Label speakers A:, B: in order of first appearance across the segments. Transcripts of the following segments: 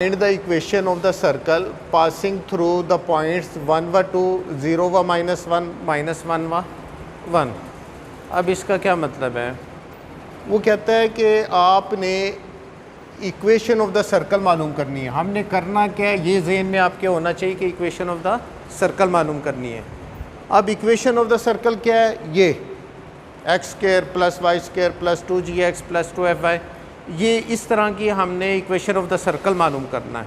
A: Find the equation of the circle passing through the points 1 व 2, 0 व -1, -1 व 1। अब इसका क्या मतलब है? वो कहता है कि आपने इक्वेशन ऑफ द सर्कल मालूम करनी है। हमने करना क्या है, ये ज़हन में आपके होना चाहिए कि इक्वेशन ऑफ द सर्कल मालूम करनी है। अब इक्वेशन ऑफ द सर्कल क्या है? ये x² + y² + 2gx + 2fy, ये इस तरह की हमने इक्वेशन ऑफ द सर्कल मालूम करना है।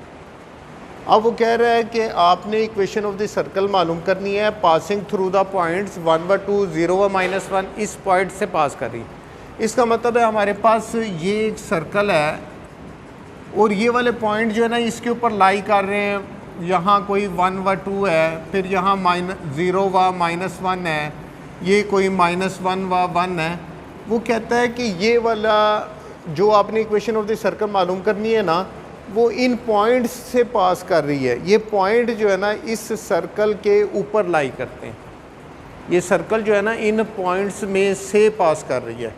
A: अब वो कह रहा है कि आपने इक्वेशन ऑफ द सर्कल मालूम करनी है पासिंग थ्रू द पॉइंट्स 1 व 2, 0 व -1, इस पॉइंट से पास कर रही। इसका मतलब है हमारे पास ये एक सर्कल है और ये वाले पॉइंट जो है ना इसके ऊपर लाई कर रहे हैं। यहाँ कोई 1 व 2 है, फिर यहाँ -0 व -1 है, ये कोई -1 व 1 है। वो कहता है कि ये वाला जो आपने इक्वेशन ऑफ द सर्कल मालूम करनी है ना, वो इन पॉइंट्स से पास कर रही है। ये पॉइंट जो है ना इस सर्कल के ऊपर लाई करते हैं। ये सर्कल जो है ना इन पॉइंट्स में से पास कर रही है।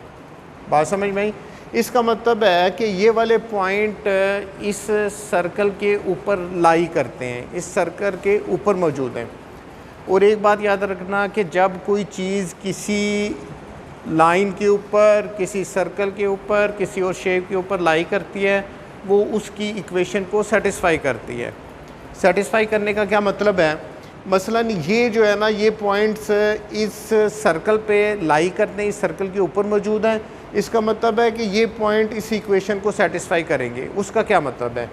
A: बात समझ में आई? इसका मतलब है कि ये वाले पॉइंट इस सर्कल के ऊपर लाई करते हैं, इस सर्कल के ऊपर मौजूद हैं। और एक बात याद रखना कि जब कोई चीज़ किसी लाइन के ऊपर, किसी सर्कल के ऊपर, किसी और शेप के ऊपर लाई करती है, वो उसकी इक्वेशन को सेटिस्फाई करती है। सेटिस्फाई करने का क्या मतलब है? मसलन ये जो है ना ये पॉइंट्स इस सर्कल पे लाई करते हैं, इस सर्कल के ऊपर मौजूद हैं। इसका मतलब है कि ये पॉइंट इस इक्वेशन को सेटिस्फाई करेंगे। उसका क्या मतलब है?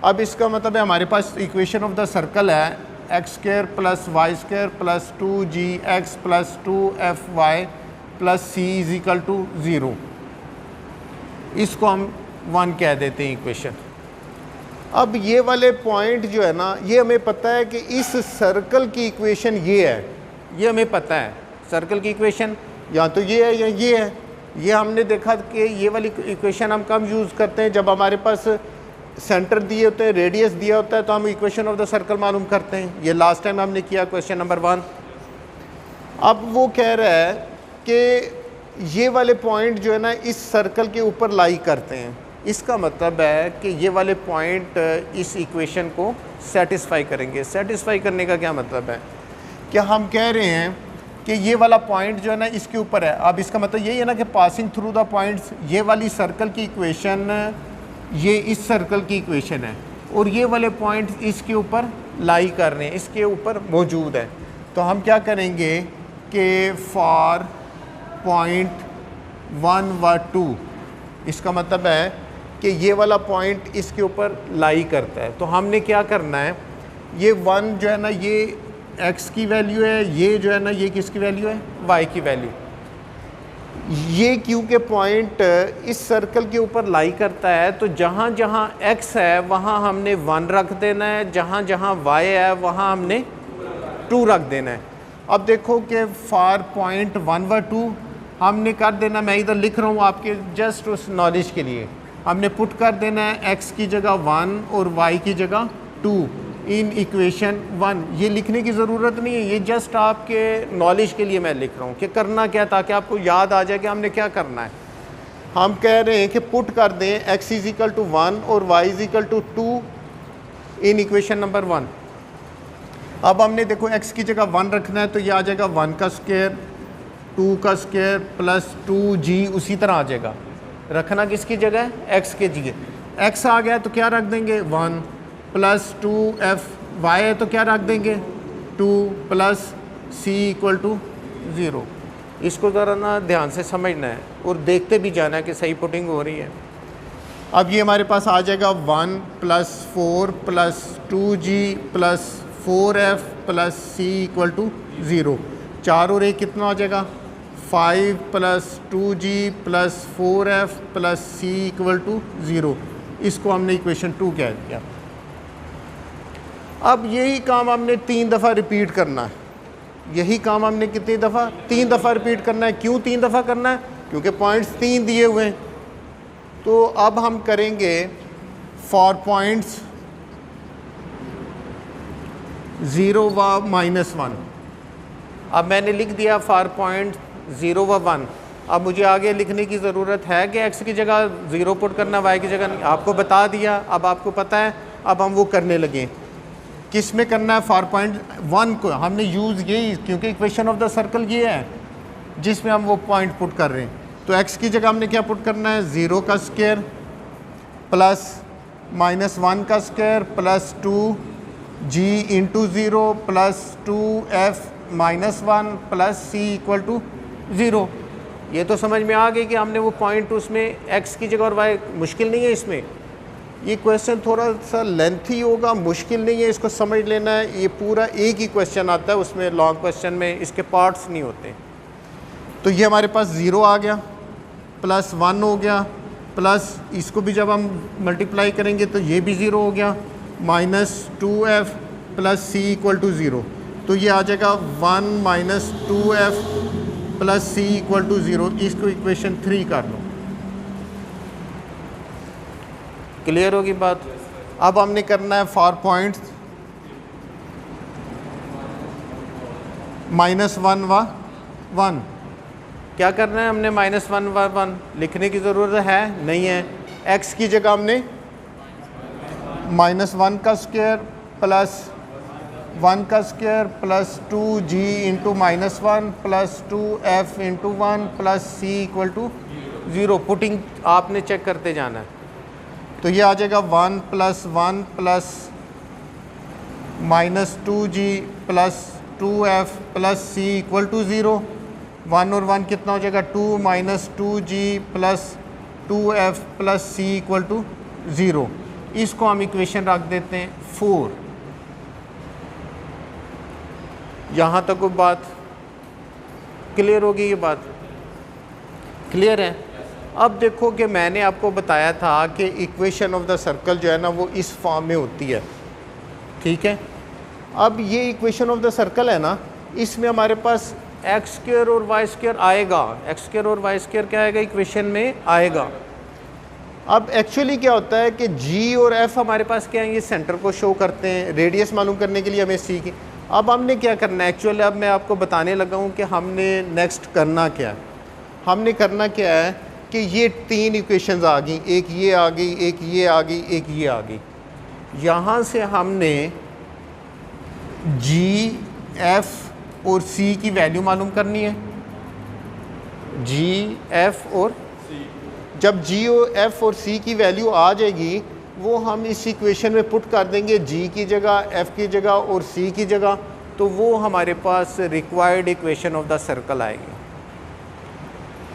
A: अब इसका मतलब है हमारे पास इक्वेशन ऑफ द सर्कल है x² + y² + 2gx + 2fy + c = 0। इसको हम 1 कह देते हैं इक्वेशन। अब ये वाले पॉइंट जो है ना, ये हमें पता है कि इस सर्कल की इक्वेशन ये है, ये हमें पता है। सर्कल की इक्वेशन या तो ये है या ये है। ये हमने देखा कि ये वाली इक्वेशन हम कम यूज़ करते हैं जब हमारे पास सेंटर दिए होते हैं, रेडियस दिया होता है, तो हम इक्वेशन ऑफ द सर्कल मालूम करते हैं। ये लास्ट टाइम हमने किया क्वेश्चन नंबर 1। अब वो कह रहा है कि ये वाले पॉइंट जो है ना इस सर्कल के ऊपर लाई करते हैं। इसका मतलब है कि ये वाले पॉइंट इस इक्वेशन को सेटिस्फाई करेंगे। सेटिस्फाई करने का क्या मतलब है? क्या हम कह रहे हैं कि ये वाला पॉइंट जो है ना इसके ऊपर है। अब इसका मतलब यही है ना कि पासिंग थ्रू द पॉइंट्स, ये वाली सर्कल की इक्वेशन ये इस सर्कल की इक्वेशन है और ये वाले पॉइंट इसके ऊपर लाई कर रहे हैं, इसके ऊपर मौजूद है। तो हम क्या करेंगे कि फॉर पॉइंट 1 व 2, इसका मतलब है कि ये वाला पॉइंट इसके ऊपर लाई करता है। तो हमने क्या करना है, ये 1 जो है ना ये x की वैल्यू है, ये जो है ना ये किसकी वैल्यू है? y की वैल्यू। ये क्योंकि पॉइंट इस सर्कल के ऊपर लाई करता है, तो जहाँ जहाँ x है वहाँ हमने 1 रख देना है, जहाँ जहाँ y है वहाँ हमने 2 रख देना है। अब देखो कि फॉर पॉइंट 1 व 2 हमने कर देना, मैं इधर लिख रहा हूँ आपके जस्ट उस नॉलेज के लिए, हमने पुट कर देना है x की जगह 1 और y की जगह 2 इन इक्वेशन 1। ये लिखने की ज़रूरत नहीं है, ये जस्ट आपके नॉलेज के लिए मैं लिख रहा हूँ कि करना क्या, ताकि आपको याद आ जाए कि हमने क्या करना है। हम कह रहे हैं कि पुट कर दें x = 1 और y = 2 इन इक्वेशन नंबर 1। अब हमने देखो x की जगह 1 रखना है, तो ये आ जाएगा 1 का स्क्वायर, 2 का स्क्वायर प्लस 2g उसी तरह आ जाएगा। रखना किसकी जगह है? x के जगह। x आ गया तो क्या रख देंगे? 1 प्लस 2f। y है तो क्या रख देंगे? 2 प्लस c = 0। इसको ज़रा ना ध्यान से समझना है और देखते भी जाना है कि सही पुटिंग हो रही है। अब ये हमारे पास आ जाएगा 1 + 4 + 2g + 4f + c = 0। 4 और 1 कितना हो जाएगा? 5 + 2g + 4f + c = 0। इसको हमने इक्वेशन 2 कह दिया। अब यही काम हमने 3 दफ़ा रिपीट करना है। यही काम हमने कितनी दफ़ा? 3 दफ़ा रिपीट करना है। क्यों 3 दफ़ा करना है? क्योंकि पॉइंट्स 3 दिए हुए हैं। तो अब हम करेंगे फॉर पॉइंट्स 0 व -1। अब मैंने लिख दिया फॉर पॉइंट 0 व 1। अब मुझे आगे लिखने की ज़रूरत है कि x की जगह 0 पुट करना, y की जगह नहीं, आपको बता दिया। अब आपको पता है अब हम वो करने लगे। किस में करना है? फॉर पॉइंट 1 को हमने यूज़ यही, क्योंकि इक्वेशन ऑफ द सर्कल ये है जिसमें हम वो पॉइंट पुट कर रहे हैं। तो x की जगह हमने क्या पुट करना है? 0 का स्क्वायर प्लस -1 का square plus 2g into 0 plus 2f -1 plus c equal to 0। ये तो समझ में आ गई कि हमने वो पॉइंट उसमें x की जगह और y, मुश्किल नहीं है इसमें। ये क्वेश्चन थोड़ा सा लेंथी होगा, मुश्किल नहीं है, इसको समझ लेना है। ये पूरा एक ही क्वेश्चन आता है, उसमें लॉन्ग क्वेश्चन में इसके पार्ट्स नहीं होते। तो ये हमारे पास 0 आ गया प्लस 1 हो गया प्लस इसको भी जब हम मल्टीप्लाई करेंगे तो ये भी 0 हो गया -2f plus c equal to 0। तो ये आ जाएगा 1 - 2f plus c equal to 0। इसको इक्वेशन 3 कर लो। क्लियर होगी बात? अब हमने करना है फॉर पॉइंट -1 व 1। क्या करना है हमने? -1 व 1 लिखने की ज़रूरत है नहीं है। x की जगह हमने -1 का स्क्वायर प्लस 1 का square plus 2g into -1 plus 2f into 1 plus c equal to 0। Putting आपने चेक करते जाना है। तो ये आ जाएगा 1 plus 1 plus -2g plus 2f plus c equal to 0। 1 और 1 कितना हो जाएगा? 2 - 2g plus 2f plus c equal to 0। इसको हम इक्वेशन रख देते हैं 4। यहाँ तक वो बात क्लियर होगी? ये बात क्लियर है? अब देखो कि मैंने आपको बताया था कि इक्वेशन ऑफ द सर्कल जो है ना वो इस फॉर्म में होती है, ठीक है। अब ये इक्वेशन ऑफ द सर्कल है ना, इसमें हमारे पास एक्स स्क्वायर और वाई स्क्वायर आएगा। एक्स स्क्वायर और वाई स्क्वायर क्या आएगा? इक्वेशन में आएगा। अब एक्चुअली क्या होता है कि जी और एफ हमारे पास क्या है? ये सेंटर को शो करते हैं। रेडियस मालूम करने के लिए हमें सी की। अब हमने क्या करना है? एक्चुअली अब मैं आपको बताने लगा हूँ कि हमने नेक्स्ट करना क्या है। हमने करना क्या है कि ये 3 इक्वेशंस आ गई, एक ये आ गई, एक ये आ गई, एक ये आ गई। यहाँ से हमने जी, एफ और सी की वैल्यू मालूम करनी है। जी, एफ और जब जी और एफ और सी की वैल्यू आ जाएगी वो हम इस इक्वेशन में पुट कर देंगे, जी की जगह, एफ की जगह और सी की जगह। तो वो हमारे पास required equation of the circle आएगी।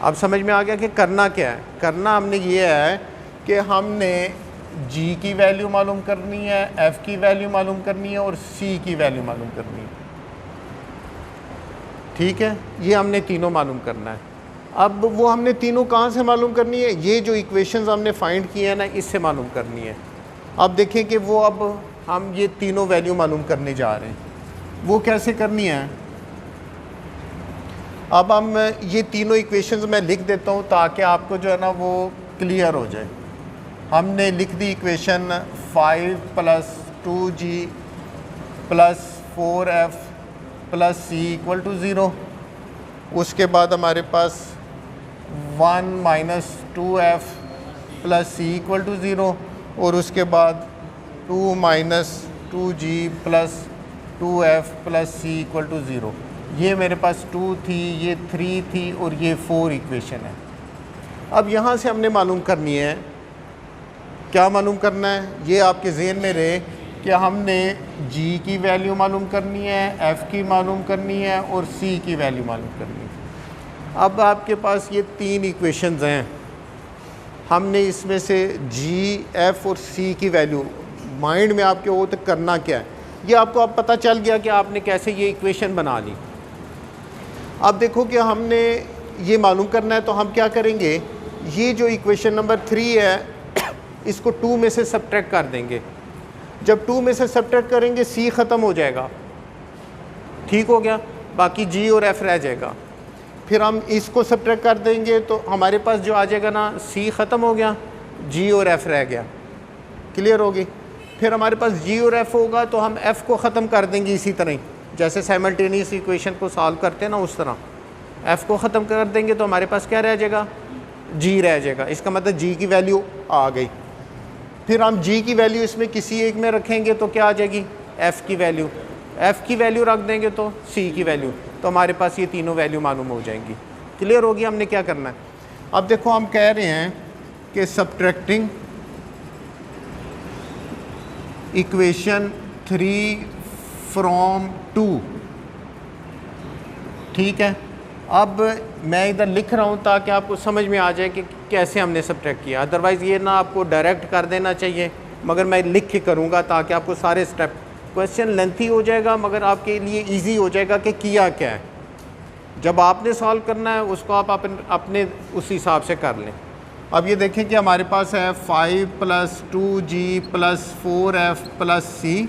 A: अब समझ में आ गया कि करना क्या है? करना हमने ये है कि हमने g की वैल्यू मालूम करनी है, f की वैल्यू मालूम करनी है और c की वैल्यू मालूम करनी है, ठीक है। ये हमने तीनों मालूम करना है। अब वो हमने तीनों कहाँ से मालूम करनी है? ये जो इक्वेशंस हमने फाइंड किए हैं ना, इससे मालूम करनी है। अब देखें कि वो अब हम ये तीनों वैल्यू मालूम करने जा रहे हैं। वो कैसे करनी है? अब हम ये तीनों इक्वेशंस मैं लिख देता हूँ ताकि आपको जो है ना वो क्लियर हो जाए। हमने लिख दी equation 5 + 2g + 4f + c equal to 0। उसके बाद हमारे पास 1 - 2f + c इक्वल टू 0 और उसके बाद 2 - 2g + 2f + c equal to 0। ये मेरे पास 2 थी, ये 3 थी और ये 4 इक्वेशन है। अब यहाँ से हमने मालूम करनी है, क्या मालूम करना है? ये आपके ज़हन में रहे कि हमने g की वैल्यू मालूम करनी है, f की मालूम करनी है और c की वैल्यू मालूम करनी है। अब आपके पास ये 3 इक्वेशंस हैं। हमने इसमें से g, f और c की वैल्यू माइंड में आपके हो तो करना क्या है, ये आपको अब पता चल गया कि आपने कैसे ये इक्वेशन बना ली। अब देखो कि हमने ये मालूम करना है तो हम क्या करेंगे? ये जो इक्वेशन नंबर 3 है इसको 2 में से सब्ट्रैक्ट कर देंगे। जब 2 में से सब्ट्रैक्ट करेंगे c ख़त्म हो जाएगा, ठीक हो गया, बाकी g और f रह जाएगा। फिर हम इसको सब्ट्रैक्ट कर देंगे तो हमारे पास जो आ जाएगा ना, c ख़त्म हो गया, g और f रह गया। क्लियर होगी? फिर हमारे पास g और f होगा तो हम f को ख़त्म कर देंगे इसी तरह ही, जैसे साइमल्टेनियस इक्वेशन को सॉल्व करते हैं ना उस तरह। f को ख़त्म कर देंगे तो हमारे पास क्या रह जाएगा? g रह जाएगा। इसका मतलब g की वैल्यू आ गई। फिर हम जी की वैल्यू इसमें किसी एक में रखेंगे तो क्या आ जाएगी, एफ़ की वैल्यू, एफ़ की वैल्यू रख देंगे तो सी की वैल्यू, तो हमारे पास ये तीनों वैल्यू मालूम हो जाएंगी। क्लियर होगी हमने क्या करना है। अब देखो हम कह रहे हैं कि सब्ट्रैक्टिंग इक्वेशन 3 फ्रॉम 2, ठीक है। अब मैं इधर लिख रहा हूँ ताकि आपको समझ में आ जाए कि कैसे हमने सब्ट्रैक्ट किया, अदरवाइज़ ये ना आपको डायरेक्ट कर देना चाहिए, मगर मैं लिख के करूँगा ताकि आपको सारे स्टेप, क्वेश्चन लेंथी हो जाएगा मगर आपके लिए इजी हो जाएगा कि किया क्या है। जब आपने सॉल्व करना है उसको आप अपने उस हिसाब से कर लें। अब ये देखें कि हमारे पास है 5 + 2g + 4f + c,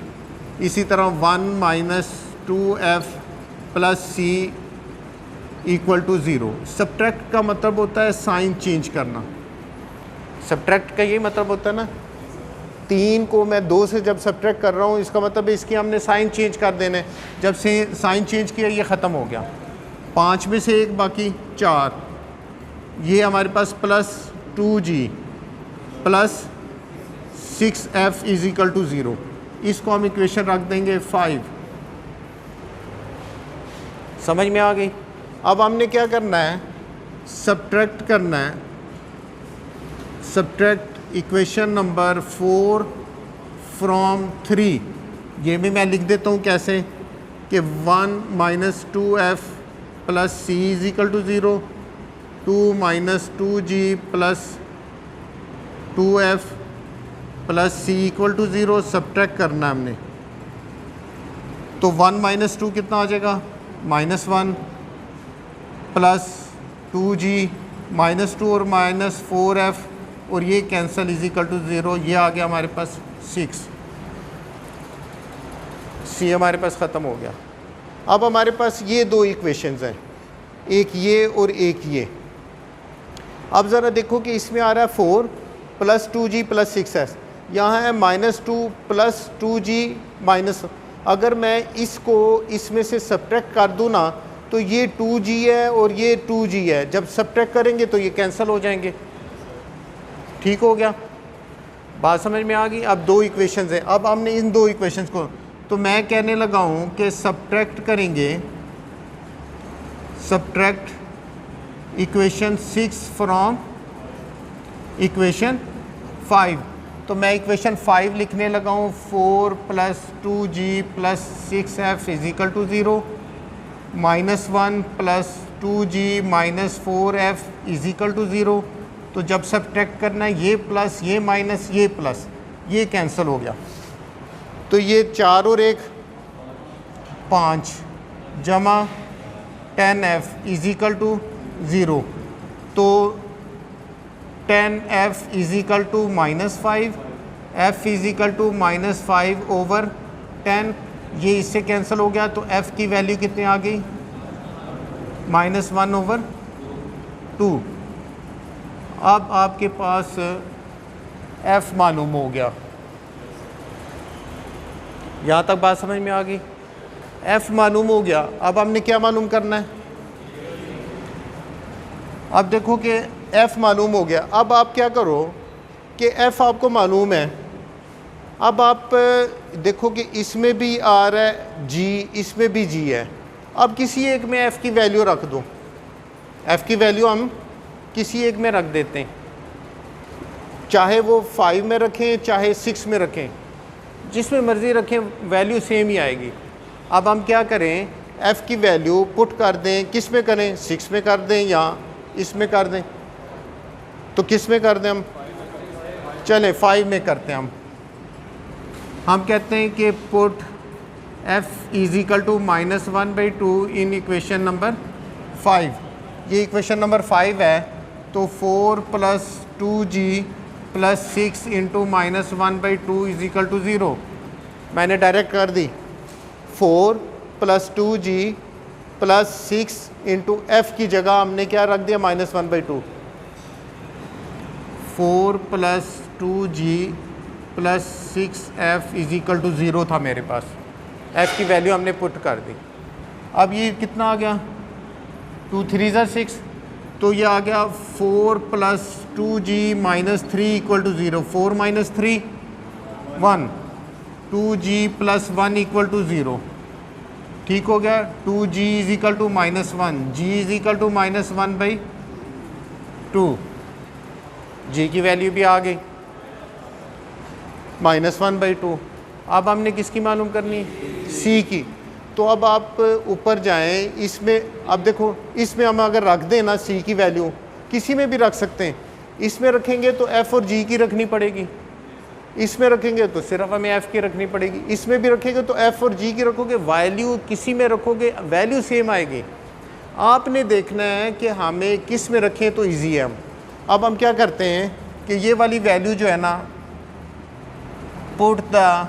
A: इसी तरह 1 - 2f + c = 0। सब्ट्रैक्ट का मतलब होता है साइन चेंज करना। सब्ट्रैक्ट का यही मतलब होता है ना, 3 को मैं 2 से जब सब्ट्रैक्ट कर रहा हूँ इसका मतलब इसकी हमने साइन चेंज कर देना है। जब से साइन चेंज किया ये ख़त्म हो गया, 5 में से 1 बाकी 4, ये हमारे पास +2g + 6f = 0। इसको हम इक्वेशन रख देंगे 5। समझ में आ गई। अब हमने क्या करना है, सब्ट्रैक्ट करना है, सब्ट्रैक्ट इक्वेशन नंबर 4 फ्रॉम 3। ये भी मैं लिख देता हूँ कैसे कि 1 - 2f + c = 0, 2 - 2g + 2f + c = 0। Subtract करना है हमने, तो 1 - 2 कितना आ जाएगा, -1 + 2g -2 और -4f और ये कैंसिल = 0। ये आ गया हमारे पास 6, सी हमारे पास ख़त्म हो गया। अब हमारे पास ये 2 इक्वेशंस हैं, एक ये और एक ये। अब ज़रा देखो कि इसमें आ रहा है 4 + 2g + 6f, यहाँ है -2 + 2g अगर मैं इसको इसमें से सब्ट्रैक्ट कर दूँ ना तो ये 2g है और ये 2g है, जब सब्ट्रैक्ट करेंगे तो ये कैंसिल हो जाएंगे। ठीक हो गया, बात समझ में आ गई। अब 2 इक्वेशंस हैं, अब हमने इन 2 इक्वेशंस को, तो मैं कहने लगा हूँ कि सब्ट्रैक्ट करेंगे, सब्ट्रैक्ट इक्वेशन 6 फ्रॉम इक्वेशन 5। तो मैं इक्वेशन 5 लिखने लगा हूँ, 4 + 2g + 6f = 0, -1 + 2g - 4f = 0। तो जब सब्ट्रैक्ट करना है ये प्लस ये माइनस ये प्लस, ये कैंसिल हो गया, तो ये 4 और 1 5 जमा 10f = 0। तो 10f = -5, f = -5/10, ये इससे कैंसिल हो गया। तो f की वैल्यू कितनी आ गई, -1/2। अब आपके पास f मालूम हो गया। यहाँ तक बात समझ में आ गई, f मालूम हो गया। अब हमने क्या मालूम करना है, अब देखो कि f मालूम हो गया। अब आप क्या करो कि f आपको मालूम है, अब आप देखो कि इसमें भी आ रहा है g, इसमें भी g है। अब किसी एक में f की वैल्यू रख दो, f की वैल्यू हम किसी एक में रख देते हैं, चाहे वो 5 में रखें चाहे 6 में रखें, जिसमें मर्ज़ी रखें वैल्यू सेम ही आएगी। अब हम क्या करें, f की वैल्यू पुट कर दें, किस में करें, 6 में कर दें या इसमें कर दें, तो किस में कर दें हम, चले 5 में करते हैं हम कहते हैं कि put f = -1/2 in equation number 5। ये इक्वेशन नंबर 5 है, तो 4 + 2g + 6 × -1/2 = 0। मैंने डायरेक्ट कर दी, 4 + 2g + 6 × f की जगह हमने क्या रख दिया, -1/2। 4 + 2g + 6f = 0 था मेरे पास, f की वैल्यू हमने पुट कर दी। अब ये कितना आ गया, 2 3 = 6, तो ये आ गया 4 + 2g - 3 = 0, 4 - 3 1, 2g + 1 = 0, ठीक हो गया। 2g = -1, g = -1/2, g की वैल्यू भी आ गई -1/2। अब हमने किसकी मालूम करनी, c की। तो अब आप ऊपर जाएं, इसमें अब देखो, इसमें हम अगर रख दें ना c की वैल्यू, किसी में भी रख सकते हैं, इसमें रखेंगे तो f और g की रखनी पड़ेगी, इसमें रखेंगे तो सिर्फ हमें f की रखनी पड़ेगी, इसमें भी रखेंगे तो f और g की रखोगे, वैल्यू किसी में रखोगे वैल्यू सेम आएगी। आपने देखना है कि हमें किस में रखें तो ईजी है। अब हम क्या करते हैं कि ये वाली वैल्यू जो है ना, पुट द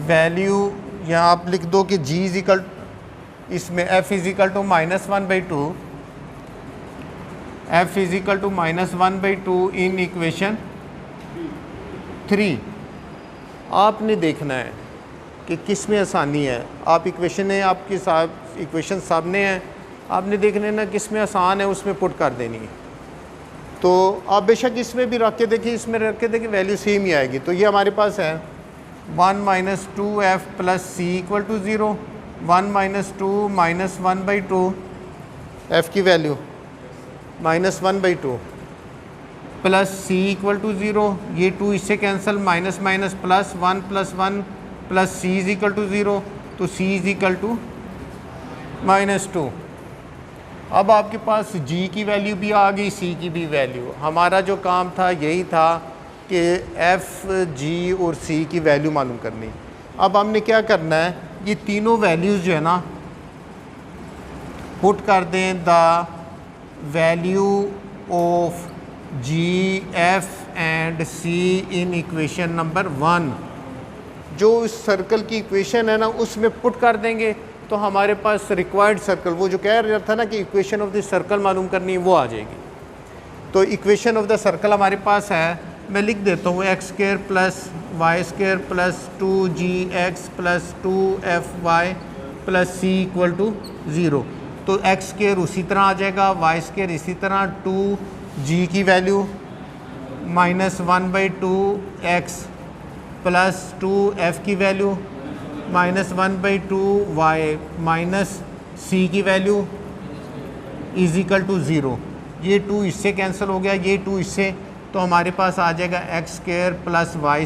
A: वैल्यू, यहाँ आप लिख दो कि g = इसमें f = -1/2, f = -1/2 इन इक्वेशन 3। आपने देखना है कि किस में आसानी है। आप इक्वेशन है आपके साथ, इक्वेशन सामने है, आपने देखना है ना किस में आसान है, उसमें पुट कर देनी है। तो आप बेशक इसमें भी रख के देखिए, इसमें रख के देखिए, वैल्यू सेम ही आएगी। तो ये हमारे पास है 1 - 2f + c = 0, 1 - 2 - 1/2, f की वैल्यू -1/2 प्लस c = 0, ये 2 इससे cancel, minus minus plus, 1 + 1 plus c = 0, तो c = -2। अब आपके पास g की वैल्यू भी आ गई, c की भी वैल्यू। हमारा जो काम था यही था कि f, g और c की वैल्यू मालूम करनी। अब हमने क्या करना है, ये तीनों वैल्यूज़ जो है ना पुट कर दें the value of g, f and c in equation number 1। जो इस सर्कल की इक्वेशन है ना उसमें पुट कर देंगे तो हमारे पास रिक्वायर्ड सर्कल, वो जो कह रहा था ना कि इक्वेशन ऑफ द सर्कल मालूम करनी है, वो आ जाएगी। तो इक्वेशन ऑफ द सर्कल हमारे पास है, मैं लिख देता हूँ x² + y² + 2gx + 2fy + c = 0। तो x² उसी तरह आ जाएगा, y² इसी तरह, 2g की वैल्यू -1/2x + 2f की वैल्यू -1/2y माइनस c की वैल्यू = 0। ये 2 इससे कैंसिल हो गया, ये 2 इससे, तो हमारे पास आ जाएगा x² + y²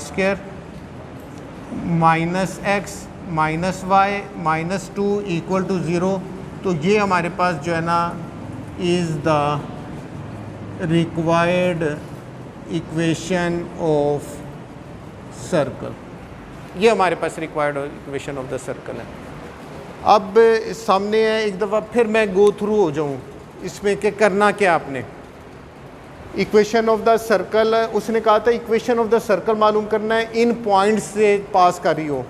A: -x -y -2 = 0। तो ये हमारे पास जो है ना is the required equation of circle. ये हमारे पास required equation of the circle है। अब सामने है, एक दफ़ा फिर मैं गो थ्रू हो जाऊँ इसमें कि करना क्या आपने। इक्वेशन ऑफ द सर्कल, उसने कहा था इक्वेशन ऑफ द सर्कल मालूम करना है इन पॉइंट्स से पास कर रही हो।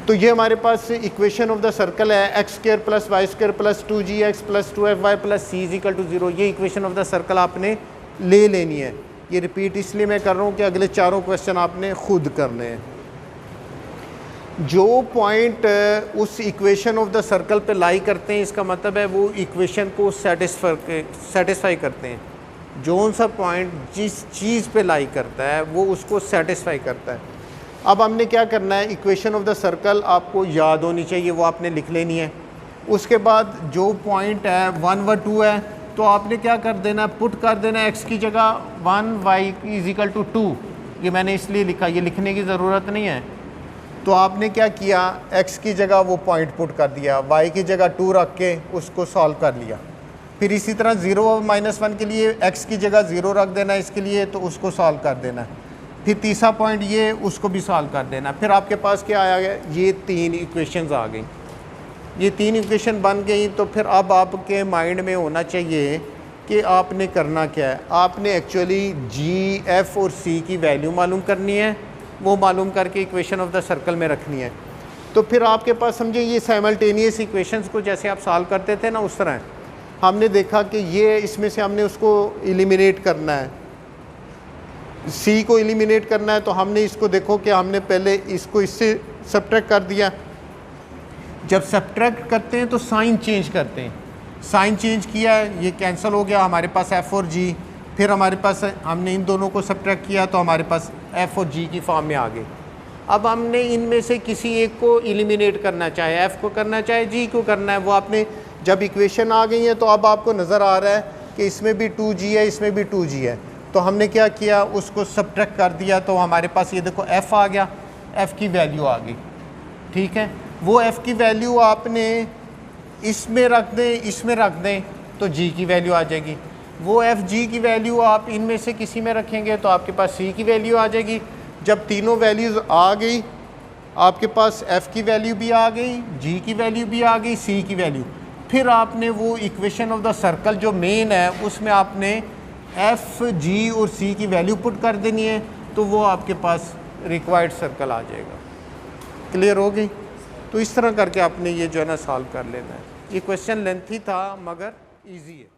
A: तो ये हमारे पास इक्वेशन ऑफ द सर्कल है, x² + y² + 2gx + 2fy + c = 0। ये इक्वेशन ऑफ द सर्कल आपने ले लेनी है। ये रिपीट इसलिए मैं कर रहा हूँ कि अगले चारों क्वेश्चन आपने खुद करने हैं। जो पॉइंट उस इक्वेशन ऑफ द सर्कल पे लाई करते हैं, इसका मतलब है वो इक्वेशन को सेटिस्फाई करते हैं। जोन सा पॉइंट जिस चीज़ पे लाई करता है वो उसको सेटिस्फाई करता है। अब हमने क्या करना है, इक्वेशन ऑफ द सर्कल आपको याद होनी चाहिए, वो आपने लिख लेनी है। उसके बाद जो पॉइंट है 1 व 2 है, तो आपने क्या कर देना, पुट कर देना x की जगह 1, y = 2। ये मैंने इसलिए लिखा, ये लिखने की ज़रूरत नहीं है। तो आपने क्या किया, x की जगह वो पॉइंट पुट कर दिया, y की जगह 2 रख के उसको सॉल्व कर लिया। फिर इसी तरह 0 और -1 के लिए x की जगह 0 रख देना इसके लिए, तो उसको सॉल्व कर देना। फिर तीसरा पॉइंट ये, उसको भी सॉल्व कर देना। फिर आपके पास क्या आया गया, ये 3 इक्वेशंस आ गई। ये 3 इक्वेशन बन गई। तो फिर अब आपके माइंड में होना चाहिए कि आपने करना क्या है। आपने एक्चुअली g, f और c की वैल्यू मालूम करनी है, वो मालूम करके इक्वेशन ऑफ द सर्कल में रखनी है। तो फिर आपके पास समझे ये साइमल्टेनियस इक्वेशंस को जैसे आप सॉल्व करते थे ना, उस तरह हमने देखा कि ये इसमें से हमने उसको एलिमिनेट करना है, c को एलिमिनेट करना है। तो हमने इसको देखो कि हमने पहले इसको इससे सब्ट्रैक्ट कर दिया। जब सब्ट्रैक्ट करते हैं तो साइन चेंज करते हैं। साइन चेंज किया है, ये कैंसिल हो गया, हमारे पास एफ़ और जी, फिर हमारे पास हमने इन दोनों को सब्ट्रैक्ट किया तो हमारे पास एफ़ और जी की फॉर्म में आ गई। अब हमने इनमें से किसी एक को एलिमिनेट करना, चाहे एफ़ को करना चाहे जी को करना है। वो आपने जब इक्वेशन आ गई है तो अब आपको नज़र आ रहा है कि इसमें भी 2g है, इसमें भी 2g है, तो हमने क्या किया, उसको सब्ट्रैक्ट कर दिया तो हमारे पास ये देखो f आ गया, f की वैल्यू आ गई। ठीक है, वो f की वैल्यू आपने इसमें रख दें, इसमें रख दें तो g की वैल्यू आ जाएगी। वो f g की वैल्यू आप इनमें से किसी में रखेंगे तो आपके पास c की वैल्यू आ जाएगी। जब तीनों वैल्यूज़ आ गई, आपके पास f की वैल्यू भी आ गई, g की वैल्यू भी आ गई, c की वैल्यू, फिर आपने वो इक्वेशन ऑफ द सर्कल जो मेन है उसमें आपने f, g और c की वैल्यू पुट कर देनी है, तो वो आपके पास रिक्वायर्ड सर्कल आ जाएगा। क्लियर हो गई? तो इस तरह करके आपने ये जो है ना सॉल्व कर लेना है। ये क्वेश्चन लेंथी था मगर इजी है।